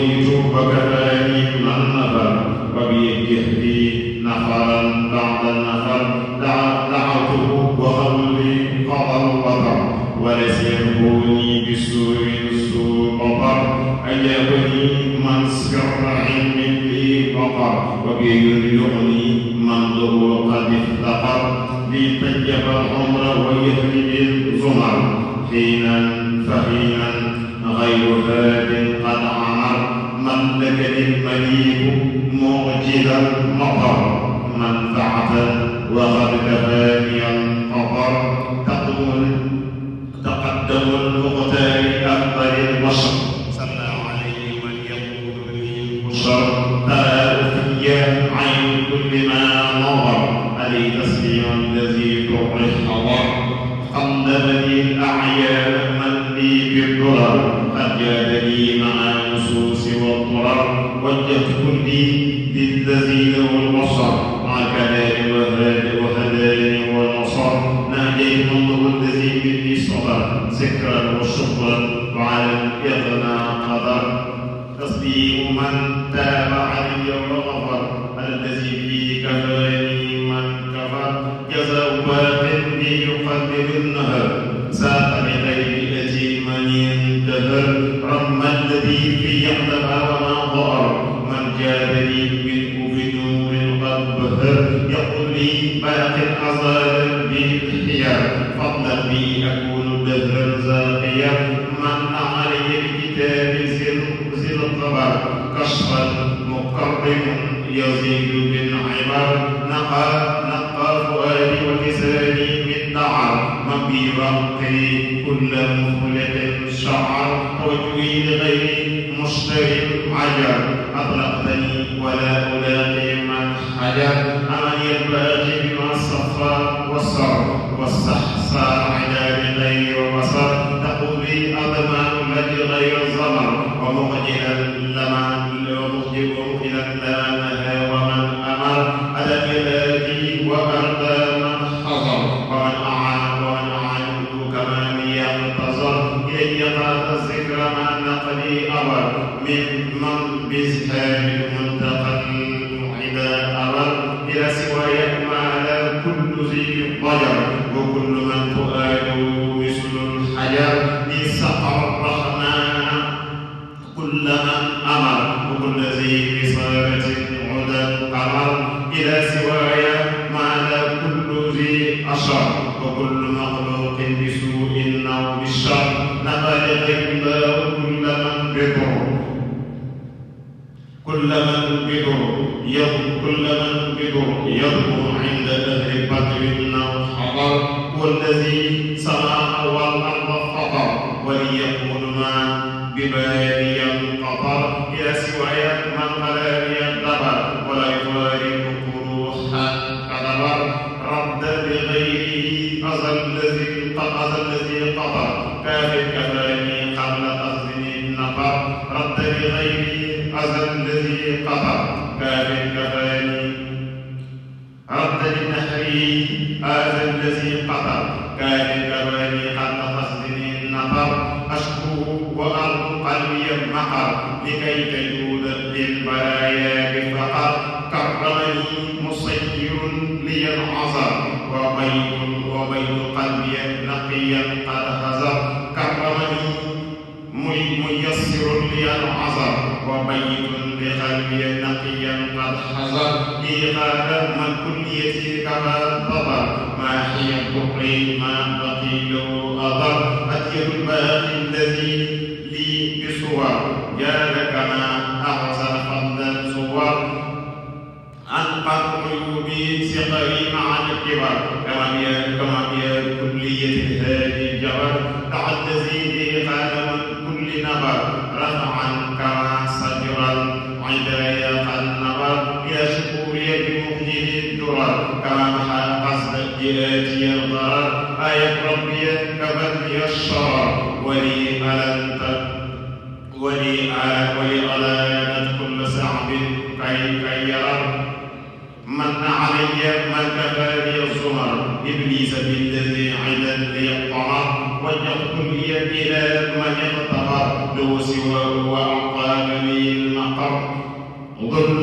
رضيت وكفاني من نفر وبيهدي نفرا بعد النفر دعوته وخلي قضى الوطر وليس ينبوني بسوء سوء مطر أجابني من سر علم لي بطر وبيرجعني من ضر قد افتقر ليطيب العمر ويهلك الزمر حينا فحينا غير هاد قد عمر ملكني المليك معجل المطر منفعة وقد كفاني القطر تقدم المختار أفضل البشر صلى عليه من يقول لي بشر تأتي عين كل ما نظر علي تسليم الذي تر الحضر قلبني الأعيان من لي بالدرر قد جادني مع النصوص والضرر وجهت كلي للذي له البصر مع كلام وهداني ونصر ناديت من الذي مني صدر ذكرا وشكرا وعلى يغنى قدر تسليم من تاب علي وغفر الذي به كفاني من كفر جزاء باق بي يقدر النهر ساق لغير أتي من ينتهر رم الذي في يحدث وما ضر من جادني منه بنور قد بهر يقول لي باق أزال بالحيار فضلا بي أكون دهرا زاقيا من علي بكتاب زل الطبر كشفا مقرب يزيد بالعبر نقى فؤادي ولساني من دعر من برقي كل مفلق شعر وجهي لغيري مشتري عجر أطلقتني ولا ألاقي من حجر أمني الباقي بما الصفا والصر والسحسار عدا بغير وصر تقول لي أضمان الذي غير الزمر ومخجلا لما ومخجلا لما ومن أمر ألم يلاقي وأرضى من حضر ومن أعانه كما ينتظر إلي قاد الذكر ما نقلي أمر من بزهام المنتقى المعدا أمر إلى سواي ما على كل ذي ضجر وكل من فؤاده مثل الحجر لسقر الرحمن كل من أمر وكل ذي بصارة عدا قمر إلى سواي ما على كل ذي أشر وكل مخلوق بسوء أو بالشر نخلق الله كل من بضر يضر عند أهل بدر أو حضر والذي سمع والأرض فطر وليكون ما ببالي القطر إلى سواي من غلاني الدبر ولا يفارق روحا كدبر رد لغيره أزل الذي قطر كافٍ كفاني قبل أخذني النفر رد لغيره أزل الذي قطر كافٍ كفاني رد للنحري أزل الذي قطر كافٍ كفاني قبل أخذني النفر أشكوه وأرض قلبي المقر لكي تجود للبرايا بفقر كرمني مصير لي العذر وبيت قلبي نقيا قد هزر كرمني ميسر لي العذر وبيت لقلبي نقيا قد حزر لي غاد من كليتي كما ضبر ما هي الضر ما بقي له أضر أتيت الباقي الذي لي بصور جاد كما أحسن فضلا صور أنقذ عيوبي سقري مع الكبر كما هي كلية الهادي الجبر دعا الذي لي قال من كل نبر رفعا كما سجر العدايا قد نبر يا شكوري بمخجل الدرر كما محى قصد جئاتي الضرر آية ربي كبدي الشرر ولي ألانت كل صعب كي يرى من علي من كفاني الزمر إبليس بالذي عدا لي الطمر وجهت كلي إلى من يغتفر له سواه وأعطاني هاوي المقر ظلم